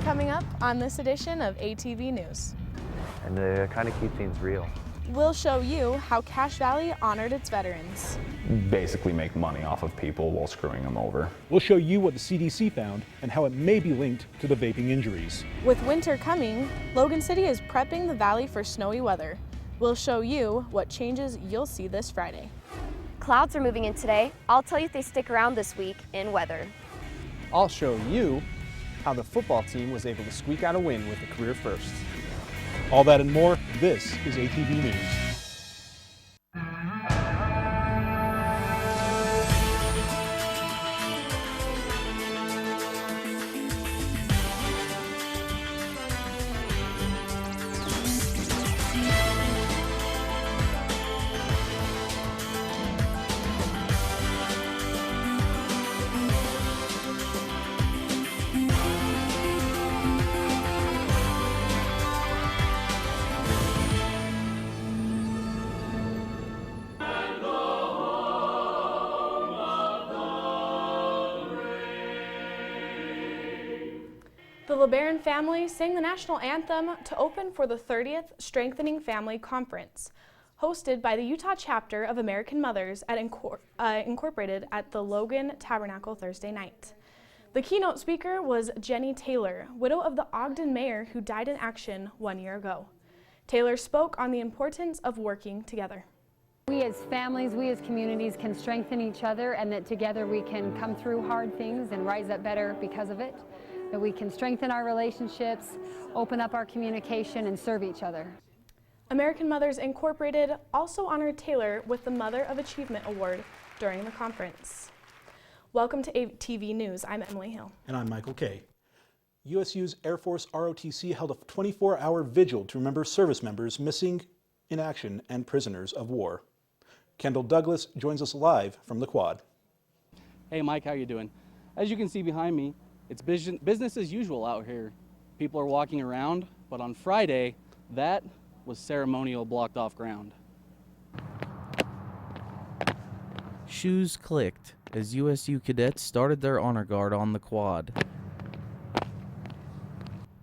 Coming up on this edition of ATV News. And to kind of keep things real. We'll show you how Cache Valley honored its veterans. Basically make money off of people while screwing them over. We'll show you what the CDC found and how it may be linked to the vaping injuries. With winter coming, Logan City is prepping the valley for snowy weather. We'll show you what changes you'll see this Friday. Clouds are moving in today. I'll tell you if they stick around this week in weather. I'll show you how the football team was able to squeak out a win with a career first. All that and more, this is ATV News. The LeBaron family sang the national anthem to open for the 30th Strengthening Family Conference, hosted by the Utah chapter of American Mothers at Incorporated at the Logan Tabernacle Thursday night. The keynote speaker was Jenny Taylor, widow of the Ogden mayor who died in action 1 year ago. Taylor spoke on the importance of working together. We as families, we as communities can strengthen each other, and that together we can come through hard things and rise up better because of it. That we can strengthen our relationships, open up our communication, and serve each other. American Mothers Incorporated also honored Taylor with the Mother of Achievement Award during the conference. Welcome to ATV News. I'm Emily Hill. And I'm Michael Kay. USU's Air Force ROTC held a 24-hour vigil to remember service members missing in action and prisoners of war. Kendall Douglas joins us live from the quad. Hey Mike, how you doing? As you can see behind me, it's business as usual out here. People are walking around, but on Friday, that was ceremonial blocked off ground. Shoes clicked as USU cadets started their honor guard on the quad.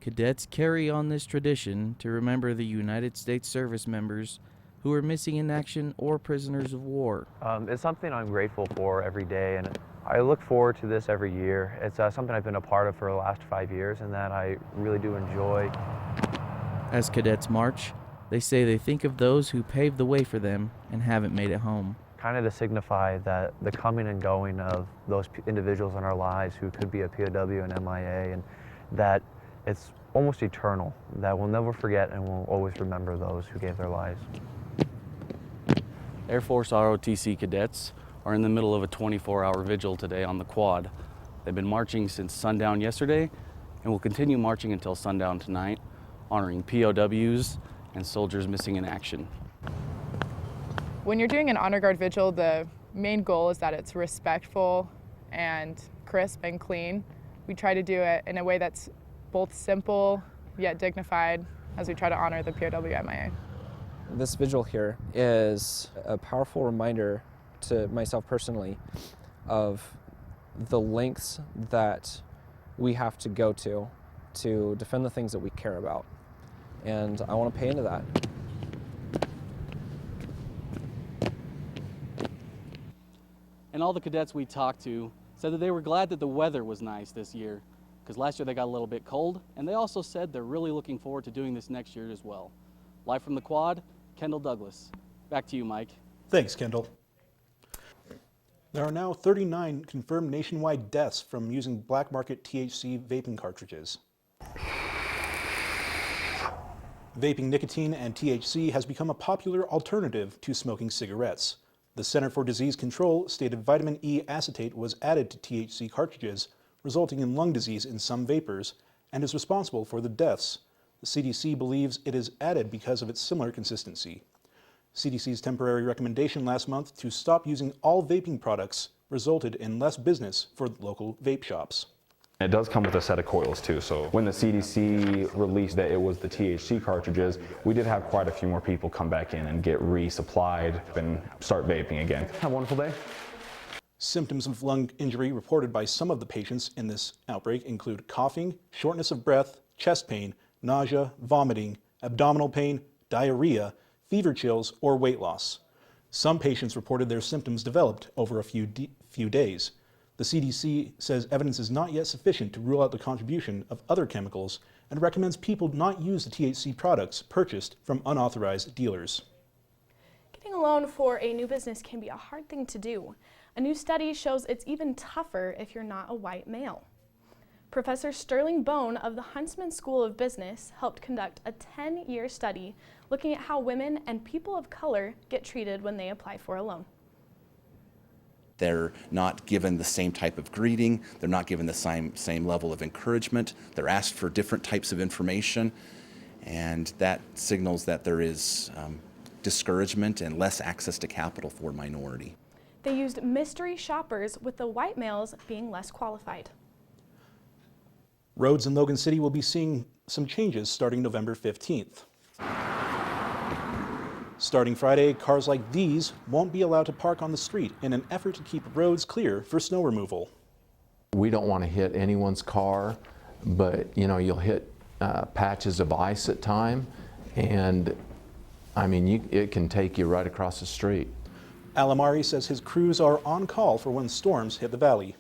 Cadets carry on this tradition to remember the United States service members who are missing in action or prisoners of war. It's something I'm grateful for every day, and I look forward to this every year. It's something I've been a part of for the last 5 years and that I really do enjoy. As cadets march, they say they think of those who paved the way for them and haven't made it home. Kind of to signify that the coming and going of those individuals in our lives who could be a POW and MIA, and that it's almost eternal, that we'll never forget and we'll always remember those who gave their lives. Air Force ROTC cadets are in the middle of a 24-hour vigil today on the quad. They've been marching since sundown yesterday and will continue marching until sundown tonight, honoring POWs and soldiers missing in action. When you're doing an honor guard vigil, the main goal is that it's respectful and crisp and clean. We try to do it in a way that's both simple yet dignified as we try to honor the POW MIA. This vigil here is a powerful reminder to myself personally of the lengths that we have to go to defend the things that we care about. And I want to pay into that. And all the cadets we talked to said that they were glad that the weather was nice this year, because last year they got a little bit cold, and they also said they're really looking forward to doing this next year as well. Live from the quad, Kendall Douglas. Back to you, Mike. Thanks, Kendall. There are now 39 confirmed nationwide deaths from using black market THC vaping cartridges. Vaping nicotine and THC has become a popular alternative to smoking cigarettes. The Center for Disease Control stated vitamin E acetate was added to THC cartridges, resulting in lung disease in some vapors, and is responsible for the deaths. The CDC believes it is added because of its similar consistency. CDC's temporary recommendation last month to stop using all vaping products resulted in less business for local vape shops. It does come with a set of coils too, so when the CDC released that it was the THC cartridges, we did have quite a few more people come back in and get resupplied and start vaping again. Have a wonderful day. Symptoms of lung injury reported by some of the patients in this outbreak include coughing, shortness of breath, chest pain, nausea, vomiting, abdominal pain, diarrhea, fever chills, or weight loss. Some patients reported their symptoms developed over a few days. The CDC says evidence is not yet sufficient to rule out the contribution of other chemicals and recommends people not use the THC products purchased from unauthorized dealers. Getting a loan for a new business can be a hard thing to do. A new study shows it's even tougher if you're not a white male. Professor Sterling Bone of the Huntsman School of Business helped conduct a 10-year study looking at how women and people of color get treated when they apply for a loan. They're not given the same type of greeting, they're not given the same level of encouragement, they're asked for different types of information, and that signals that there is discouragement and less access to capital for minority. They used mystery shoppers, with the white males being less qualified. Roads in Logan City will be seeing some changes starting November 15th. Starting Friday, cars like these won't be allowed to park on the street in an effort to keep roads clear for snow removal. We don't want to hit anyone's car, but you'll hit patches of ice at time, and I mean, it can take you right across the street. Alamari says his crews are on call for when storms hit the valley.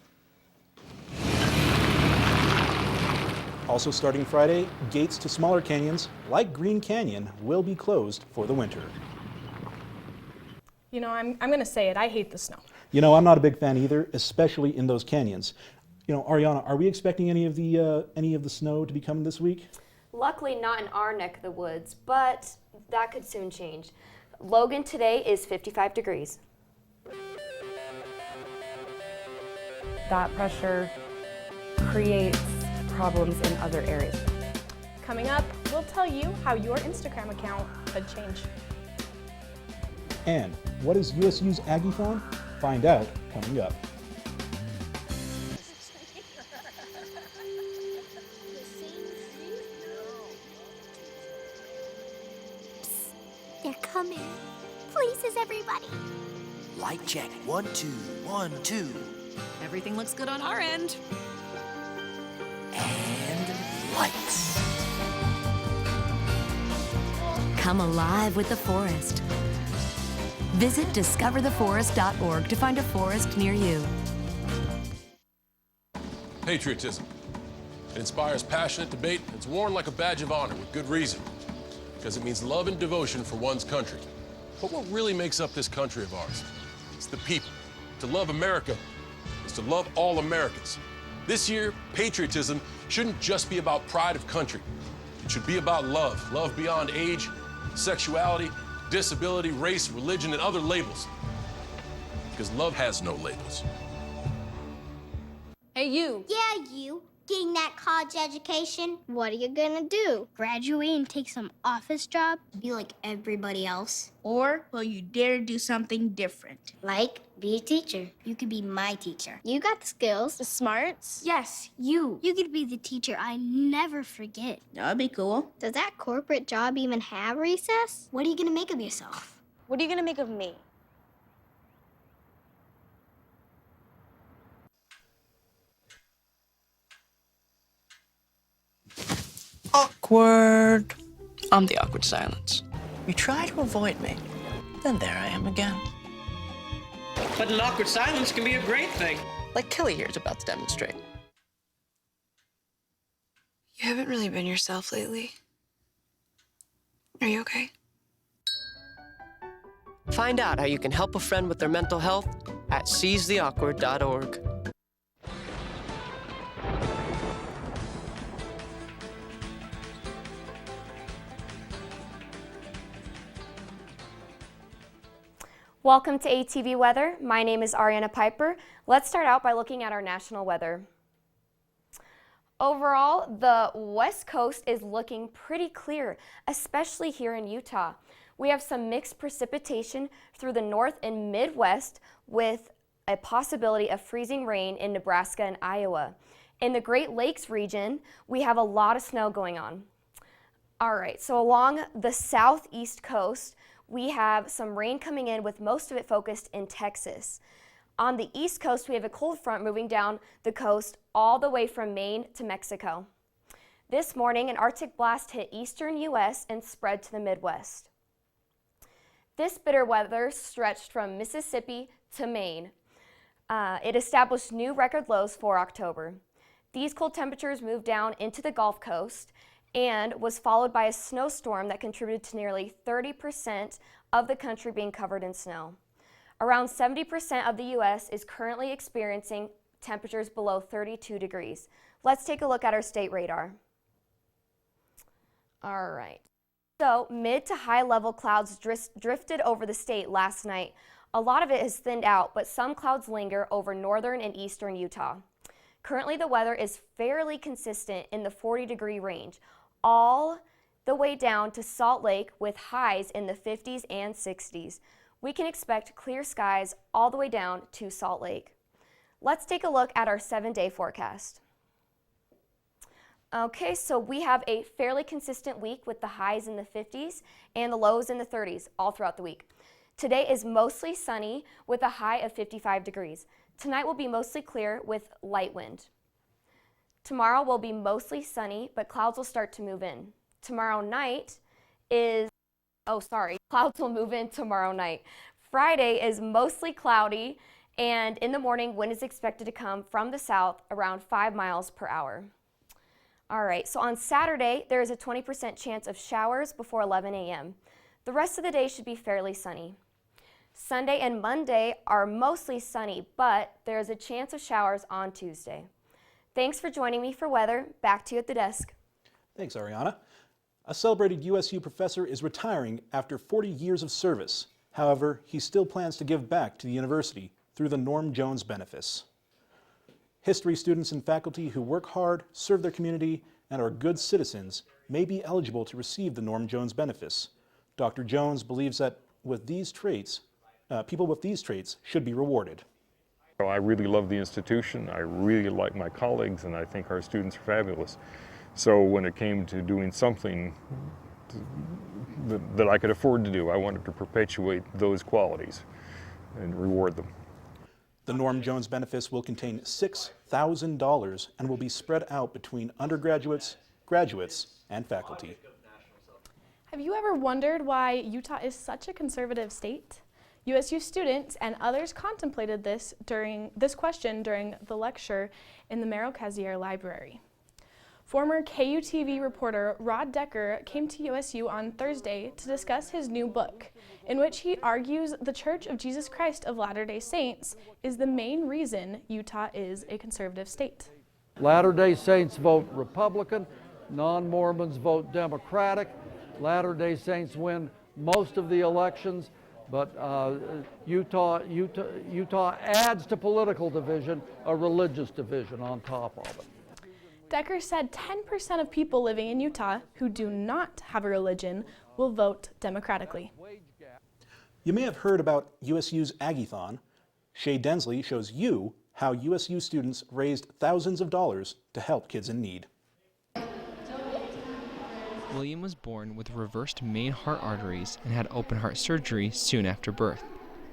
Also starting Friday, gates to smaller canyons, like Green Canyon, will be closed for the winter. You know, I'm going to say it, I hate the snow. I'm not a big fan either, especially in those canyons. Ariana, are we expecting any of the snow to be coming this week? Luckily not in our neck of the woods, but that could soon change. Logan today is 55 degrees. That pressure creates problems in other areas. Coming up, we'll tell you how your Instagram account could change. And what is USU's Aggie-thon? Find out coming up. They're coming. Places, everybody. Light check. 1, 2, 1, 2. Everything looks good on our end. And lights. Come alive with the forest. Visit discovertheforest.org to find a forest near you. Patriotism. It inspires passionate debate. It's worn like a badge of honor with good reason, because it means love and devotion for one's country. But what really makes up this country of ours? It's the people. To love America is to love all Americans. This year, patriotism shouldn't just be about pride of country. It should be about love. Love beyond age, sexuality, disability, race, religion, and other labels. Because love has no labels. Hey, you. Yeah, you. Getting that college education. What are you gonna do? Graduate and take some office job? Be like everybody else? Or will you dare do something different? Like, be a teacher. You could be my teacher. You got the skills. The smarts? Yes, you. You could be the teacher I never forget. That'd be cool. Does that corporate job even have recess? What are you gonna make of yourself? What are you gonna make of me? Awkward. I'm the awkward silence. You try to avoid me, then there I am again. But an awkward silence can be a great thing. Like Kelly here is about to demonstrate. You haven't really been yourself lately. Are you okay? Find out how you can help a friend with their mental health at seizetheawkward.org. Welcome to ATV Weather. My name is Ariana Piper. Let's start out by looking at our national weather. Overall, the West Coast is looking pretty clear, especially here in Utah. We have some mixed precipitation through the north and Midwest with a possibility of freezing rain in Nebraska and Iowa. In the Great Lakes region, we have a lot of snow going on. All right, so along the southeast coast, we have some rain coming in with most of it focused in Texas. On the east coast, we have a cold front moving down the coast all the way from Maine to Mexico. This morning, an Arctic blast hit eastern U.S. and spread to the Midwest. This bitter weather stretched from Mississippi to Maine. It established new record lows for October. These cold temperatures moved down into the Gulf Coast and was followed by a snowstorm that contributed to nearly 30% of the country being covered in snow. Around 70% of the U.S. is currently experiencing temperatures below 32 degrees. Let's take a look at our state radar. All right. So mid to high level clouds drifted over the state last night. A lot of it has thinned out, but some clouds linger over northern and eastern Utah. Currently, the weather is fairly consistent in the 40-degree range, all the way down to Salt Lake with highs in the 50s and 60s. We can expect clear skies all the way down to Salt Lake. Let's take a look at our 7-day forecast. Okay, so we have a fairly consistent week with the highs in the 50s and the lows in the 30s all throughout the week. Today is mostly sunny with a high of 55 degrees. Tonight will be mostly clear with light wind. Tomorrow will be mostly sunny, but clouds will start to move in. Tomorrow night is, clouds will move in tomorrow night. Friday is mostly cloudy, and in the morning, wind is expected to come from the south around 5 miles per hour. All right, so on Saturday, there is a 20% chance of showers before 11 a.m. The rest of the day should be fairly sunny. Sunday and Monday are mostly sunny, but there is a chance of showers on Tuesday. Thanks for joining me for weather. Back to you at the desk. Thanks, Ariana. A celebrated USU professor is retiring after 40 years of service. However, he still plans to give back to the university through the Norm Jones Benefice. History students and faculty who work hard, serve their community, and are good citizens may be eligible to receive the Norm Jones Benefice. Dr. Jones believes that with these traits, people with these traits should be rewarded. I really love the institution, I really like my colleagues, and I think our students are fabulous. So when it came to doing something that I could afford to do, I wanted to perpetuate those qualities and reward them. The Norm Jones Benefice will contain $6,000 and will be spread out between undergraduates, graduates, and faculty. Have you ever wondered why Utah is such a conservative state? USU students and others contemplated this question during the lecture in the Merrill-Cazier Library. Former KUTV reporter Rod Decker came to USU on Thursday to discuss his new book, in which he argues the Church of Jesus Christ of Latter-day Saints is the main reason Utah is a conservative state. Latter-day Saints vote Republican, non-Mormons vote Democratic. Latter-day Saints win most of the elections, but Utah adds to political division a religious division on top of it. Decker said 10% of people living in Utah who do not have a religion will vote democratically. You may have heard about USU's Aggie-thon. Shay Densley shows you how USU students raised thousands of dollars to help kids in need. William was born with reversed main heart arteries and had open heart surgery soon after birth.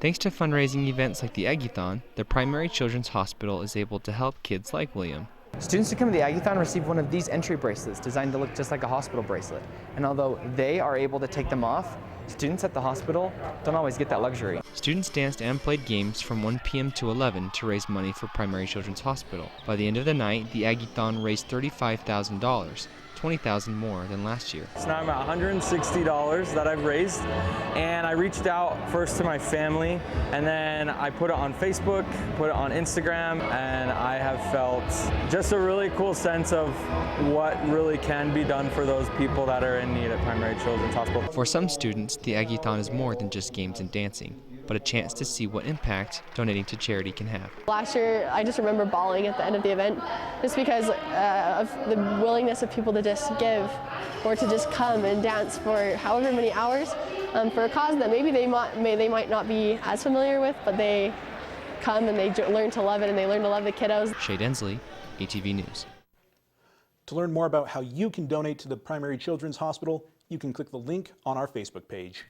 Thanks to fundraising events like the Aggie-thon, the Primary Children's Hospital is able to help kids like William. Students who come to the Aggie-thon receive one of these entry bracelets designed to look just like a hospital bracelet. And although they are able to take them off, students at the hospital don't always get that luxury. Students danced and played games from 1 p.m. to 11 to raise money for Primary Children's Hospital. By the end of the night, the Aggie-thon raised $35,000. $20,000 more than last year. So now I'm at $160 that I've raised, and I reached out first to my family, and then I put it on Facebook, put it on Instagram, and I have felt just a really cool sense of what really can be done for those people that are in need at Primary Children's Hospital. For some students, the Aggie-thon is more than just games and dancing, but a chance to see what impact donating to charity can have. Last year, I just remember bawling at the end of the event, just because of the willingness of people to just give, or to just come and dance for however many hours for a cause that maybe they might not be as familiar with, but they come and they learn to love it, and they learn to love the kiddos. Shay Densley, ATV News. To learn more about how you can donate to the Primary Children's Hospital, you can click the link on our Facebook page.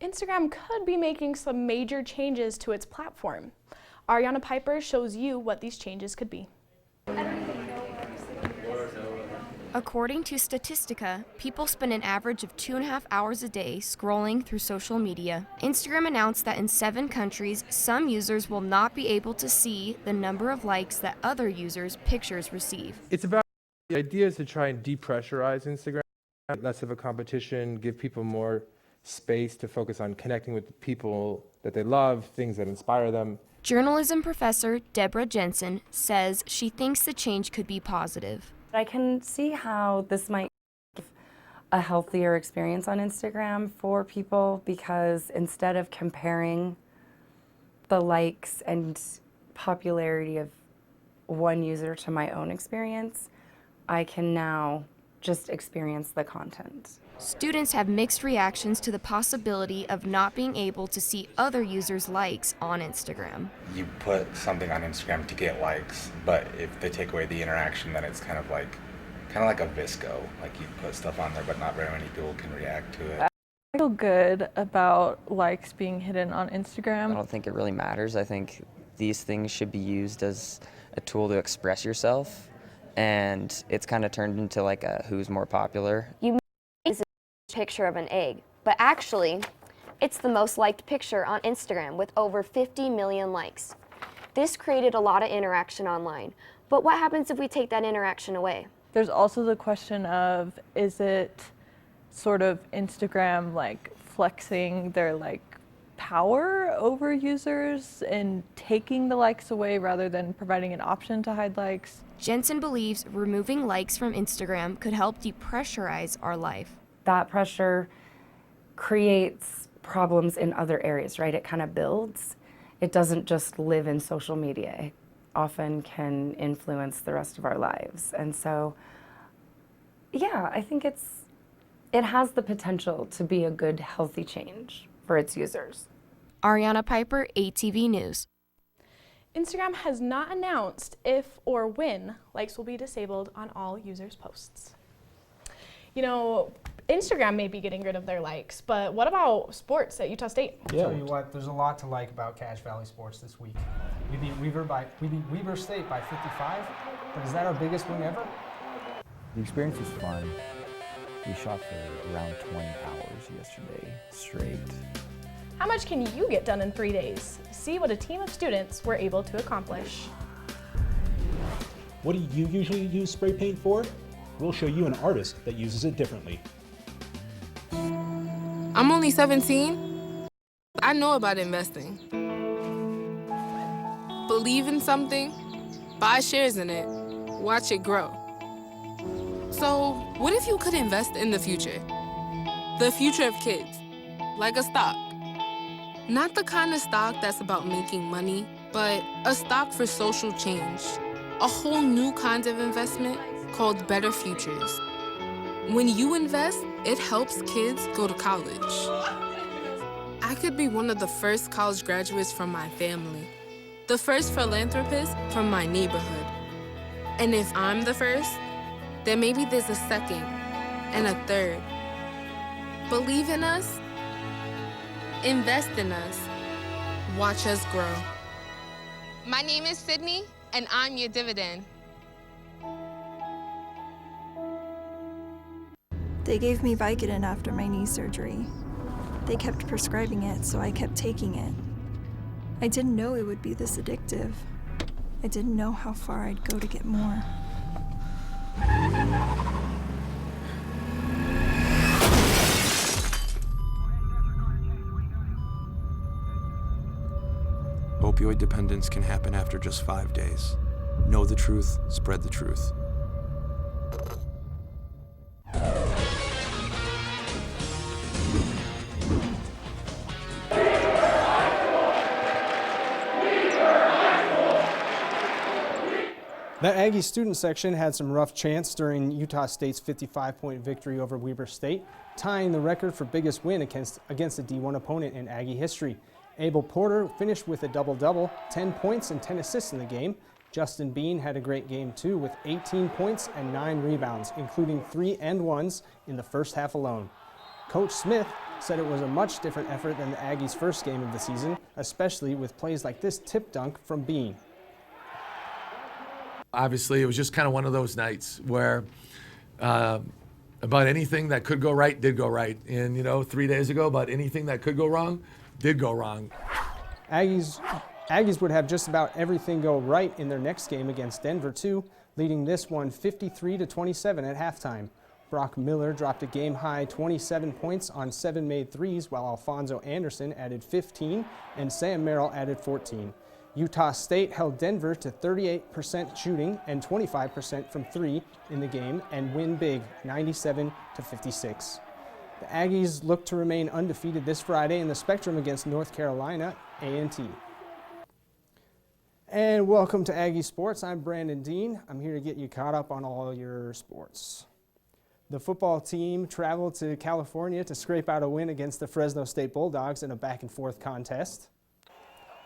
Instagram could be making some major changes to its platform. Ariana Piper shows you what these changes could be. According to Statistica, people spend an average of 2.5 hours a day scrolling through social media. Instagram announced that in 7 countries, some users will not be able to see the number of likes that other users' pictures receive. It's about, the idea is to try and depressurize Instagram, less of a competition, give people more space to focus on connecting with the people that they love, things that inspire them. Journalism professor Deborah Jensen says she thinks the change could be positive. I can see how this might give a healthier experience on Instagram for people, because instead of comparing the likes and popularity of one user to my own experience, I can now just experience the content. Students have mixed reactions to the possibility of not being able to see other users' likes on Instagram. You put something on Instagram to get likes, but if they take away the interaction, then it's kind of like a VSCO. Like you put stuff on there, but not very many people can react to it. I feel good about likes being hidden on Instagram. I don't think it really matters. I think these things should be used as a tool to express yourself, and it's kind of turned into like a who's more popular. You made a picture of an egg, but actually, it's the most liked picture on Instagram with over 50 million likes. This created a lot of interaction online, but what happens if we take that interaction away? There's also the question of, is it sort of Instagram like flexing their like power over users and taking the likes away rather than providing an option to hide likes? Jensen believes removing likes from Instagram could help depressurize our life. That pressure creates problems in other areas, right? It kind of builds. It doesn't just live in social media. It often can influence the rest of our lives. And so, yeah, I think it has the potential to be a good, healthy change for its users. Ariana Piper, ATV News. Instagram has not announced if or when likes will be disabled on all users' posts. You know, Instagram may be getting rid of their likes, but what about sports at Utah State? I'll tell you what, there's a lot to like about Cache Valley sports this week. We beat Weber State by 55, but is that our biggest win ever? The experience was fun. We shot for around 20 hours yesterday straight. How much can you get done in 3 days? See what a team of students were able to accomplish. What do you usually use spray paint for? We'll show you an artist that uses it differently. I'm only 17. I know about investing. Believe in something, buy shares in it, watch it grow. So, what if you could invest in the future? The future of kids, like a stock. Not the kind of stock that's about making money, but a stock for social change. A whole new kind of investment called Better Futures. When you invest, it helps kids go to college. I could be one of the first college graduates from my family, the first philanthropist from my neighborhood. And if I'm the first, then maybe there's a second and a third. Believe in us, invest in us, watch us grow. My name is Sydney, and I'm your dividend. They gave me Vicodin after my knee surgery. They kept prescribing it, so I kept taking it. I didn't know it would be this addictive. I didn't know how far I'd go to get more. Opioid dependence can happen after just 5 days. Know the truth, spread the truth. That Aggie student section had some rough chants during Utah State's 55-point victory over Weber State, tying the record for biggest win against a D1 opponent in Aggie history. Abel Porter finished with a double-double, 10 points and 10 assists in the game. Justin Bean had a great game too, with 18 points and 9 rebounds, including 3 and 1s in the first half alone. Coach Smith said it was a much different effort than the Aggies' first game of the season, especially with plays like this tip dunk from Bean. Obviously, it was just kind of one of those nights where about anything that could go right did go right. And, 3 days ago, about anything that could go wrong did go wrong. Aggies would have just about everything go right in their next game against Denver, too, leading this one 53-27 at halftime. Brock Miller dropped a game-high 27 points on 7 made threes, while Alfonso Anderson added 15 and Sam Merrill added 14. Utah State held Denver to 38% shooting and 25% from three in the game and win big, 97-56. The Aggies look to remain undefeated this Friday in the Spectrum against North Carolina A&T. And welcome to Aggie Sports. I'm Brandon Dean. I'm here to get you caught up on all your sports. The football team traveled to California to scrape out a win against the Fresno State Bulldogs in a back-and-forth contest.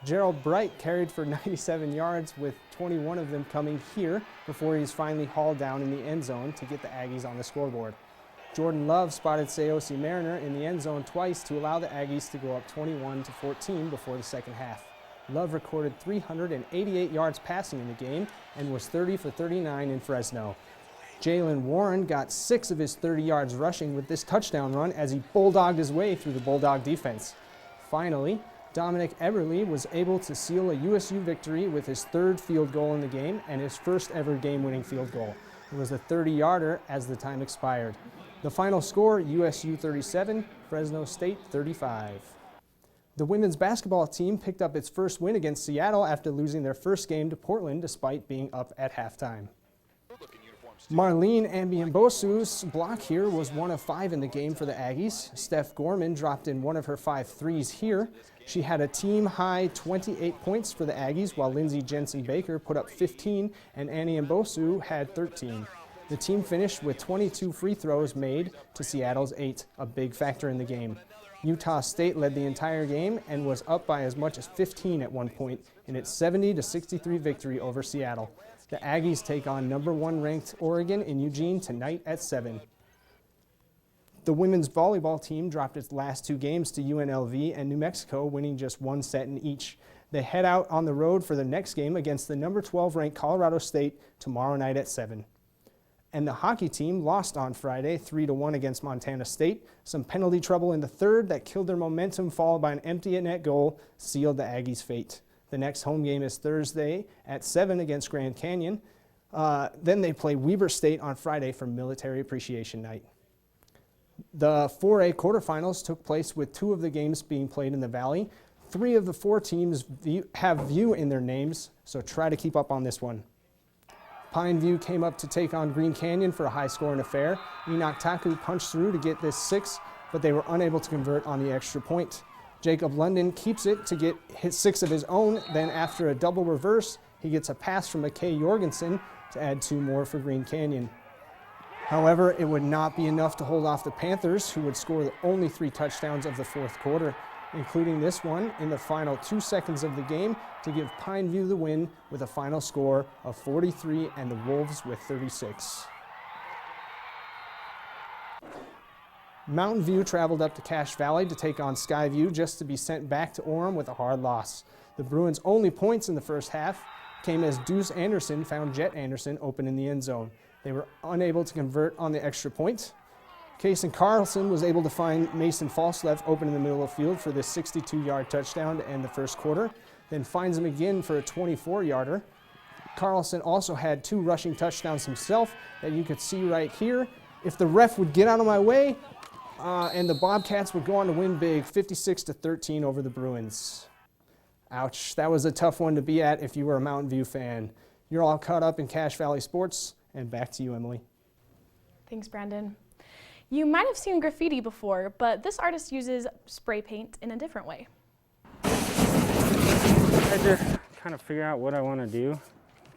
Gerald Bright carried for 97 yards, with 21 of them coming here before he's finally hauled down in the end zone to get the Aggies on the scoreboard. Jordan Love spotted Seosi Mariner in the end zone twice to allow the Aggies to go up 21-14 before the second half. Love recorded 388 yards passing in the game and was 30 for 39 in Fresno. Jalen Warren got 6 of his 30 yards rushing with this touchdown run as he bulldogged his way through the Bulldog defense. Finally, Dominic Everly was able to seal a USU victory with his 3rd field goal in the game and his first ever game-winning field goal. It was a 30-yarder as the time expired. The final score, USU 37, Fresno State 35. The women's basketball team picked up its first win against Seattle after losing their first game to Portland despite being up at halftime. Marlene Ambiambosu's block here was 1 of 5 in the game for the Aggies. Steph Gorman dropped in 1 of her 5 threes here. She had a team-high 28 points for the Aggies, while Lindsey Jensen-Baker put up 15 and Annie Mbosu had 13. The team finished with 22 free throws made to Seattle's 8, a big factor in the game. Utah State led the entire game and was up by as much as 15 at one point in its 70-63 victory over Seattle. The Aggies take on number 1 ranked Oregon in Eugene tonight at 7. The women's volleyball team dropped its last 2 games to UNLV and New Mexico, winning just 1 set in each. They head out on the road for the next game against the number 12 ranked Colorado State tomorrow night at 7. And the hockey team lost on Friday 3-1 against Montana State. Some penalty trouble in the third that killed their momentum, followed by an empty net goal, sealed the Aggies' fate. The next home game is Thursday at 7 against Grand Canyon. Then they play Weber State on Friday for Military Appreciation Night. The 4A quarterfinals took place with 2 of the games being played in the Valley. 3 of the 4 teams have View in their names, so try to keep up on this one. Pineview came up to take on Green Canyon for a high-scoring affair. Enoch Taku punched through to get this 6, but they were unable to convert on the extra point. Jacob London keeps it to get his 6 of his own. Then after a double reverse, he gets a pass from McKay Jorgensen to add 2 more for Green Canyon. However, it would not be enough to hold off the Panthers, who would score the only 3 touchdowns of the 4th quarter, including this one in the final 2 seconds of the game to give Pineview the win with a final score of 43 and the Wolves with 36. Mountain View traveled up to Cache Valley to take on Skyview, just to be sent back to Orem with a hard loss. The Bruins' only points in the first half came as Deuce Anderson found Jet Anderson open in the end zone. They were unable to convert on the extra point. Kason Carlson was able to find Mason Falslev open in the middle of the field for this 62-yard touchdown to end the first quarter, then finds him again for a 24-yarder. Carlson also had 2 rushing touchdowns himself that you could see right here. If the ref would get out of my way, and the Bobcats would go on to win big, 56-13 over the Bruins. Ouch, that was a tough one to be at if you were a Mountain View fan. You're all caught up in Cache Valley sports, and back to you, Emily. Thanks, Brandon. You might have seen graffiti before, but this artist uses spray paint in a different way. I just kind of figure out what I want to do.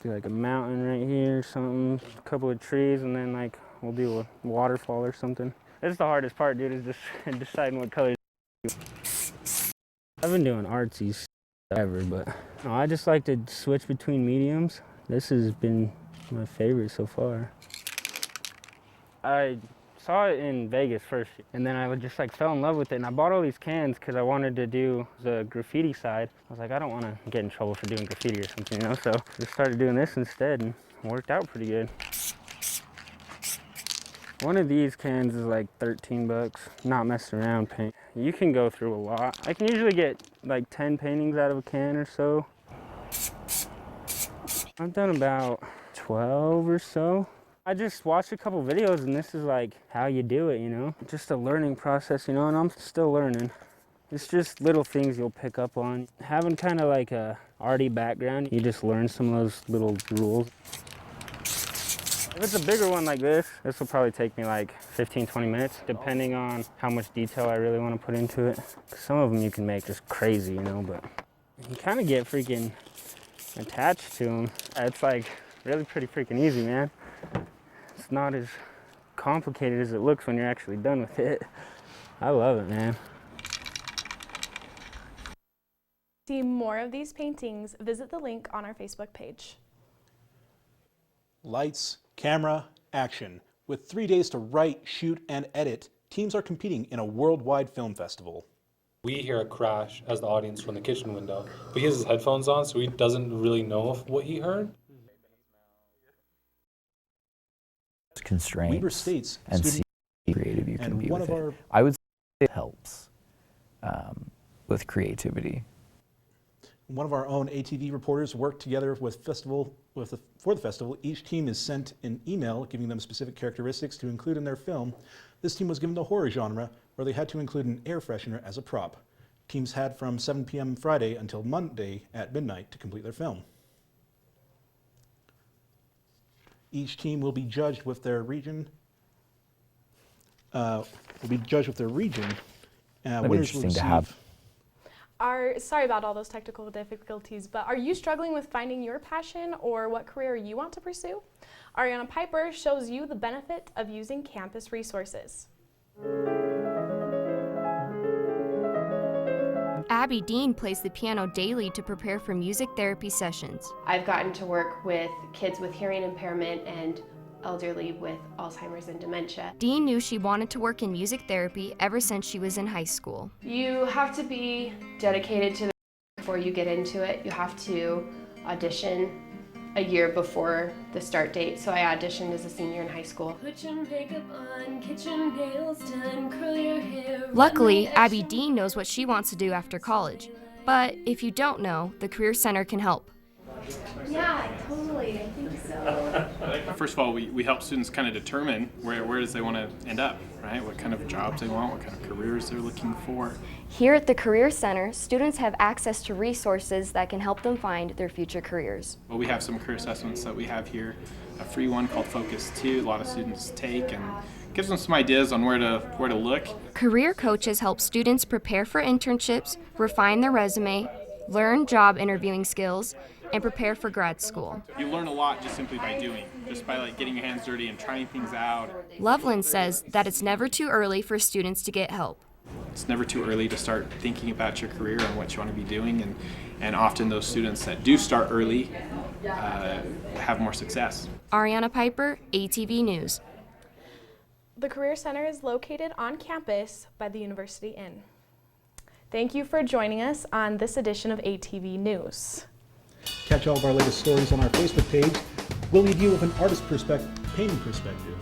Do like a mountain right here, something, a couple of trees, and then like we'll do a waterfall or something. That's the hardest part, dude, is just deciding what colors to do. I've been doing artsy ever, but no, I just like to switch between mediums. This has been my favorite so far. I saw it in Vegas first, and then I just like fell in love with it, and I bought all these cans because I wanted to do the graffiti side. I was like, I don't want to get in trouble for doing graffiti or something, you know, so just started doing this instead, and it worked out pretty good. One of these cans is like 13 bucks, not messing around paint. You can go through a lot. I can usually get like 10 paintings out of a can or so. I've done about 12 or so. I just watched a couple videos, and this is like how you do it, you know? Just a learning process, you know, and I'm still learning. It's just little things you'll pick up on. Having kind of like a arty background, you just learn some of those little rules. If it's a bigger one like this will probably take me like 15-20 minutes, depending on how much detail I really want to put into it. Some of them you can make just crazy, you know, but you kind of get freaking attached to them. It's like really pretty freaking easy, man. It's not as complicated as it looks when you're actually done with it. I love it, man. To see more of these paintings, visit the link on our Facebook page. Lights, camera, action. With 3 days to write, shoot, and edit, teams are competing in a worldwide film festival. We hear a crash as the audience from the kitchen window, but he has his headphones on, so he doesn't really know what he heard. Constraints Weber State's and see how creative you can be with it. I would say it helps with creativity. One of our own ATV reporters worked together for the festival. Each team is sent an email giving them specific characteristics to include in their film. This team was given the horror genre, where they had to include an air freshener as a prop. Teams had from 7 p.m. Friday until Monday at midnight to complete their film. Each team will be judged with their region. Interesting to have. Sorry about all those technical difficulties, but are you struggling with finding your passion or what career you want to pursue? Ariana Piper shows you the benefit of using campus resources. Abby Dean plays the piano daily to prepare for music therapy sessions. I've gotten to work with kids with hearing impairment and elderly with Alzheimer's and dementia. Dean knew she wanted to work in music therapy ever since she was in high school. You have to be dedicated to the before you get into it. You have to audition a year before the start date, so I auditioned as a senior in high school. Put your makeup on, get your nails done, curl your hair. Luckily, Abby Dean knows what she wants to do after college. But if you don't know, the Career Center can help. Yeah, totally. I think so. First of all, we help students kind of determine where does they want to end up, right? What kind of jobs they want, what kind of careers they're looking for. Here at the Career Center, students have access to resources that can help them find their future careers. Well, we have some career assessments that we have here. A free one called Focus 2, a lot of students take, and gives them some ideas on where to look. Career coaches help students prepare for internships, refine their resume, learn job interviewing skills, and prepare for grad school. You learn a lot just simply by doing, just by like getting your hands dirty and trying things out. Loveland says that it's never too early for students to get help. It's never too early to start thinking about your career and what you want to be doing, and often those students that do start early have more success. Ariana Piper, ATV News. The Career Center is located on campus by the University Inn. Thank you for joining us on this edition of ATV News. Catch all of our latest stories on our Facebook page. We'll leave you with an artist painting perspective.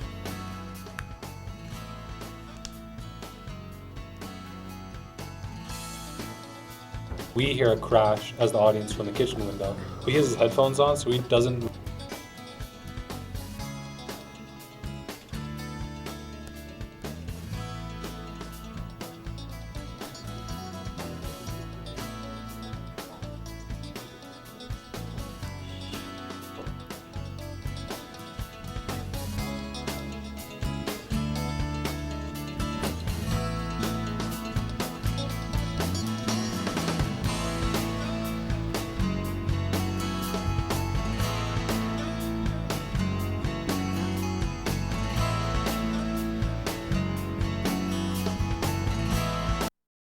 We hear a crash as the audience from the kitchen window, but he has his headphones on, so he doesn't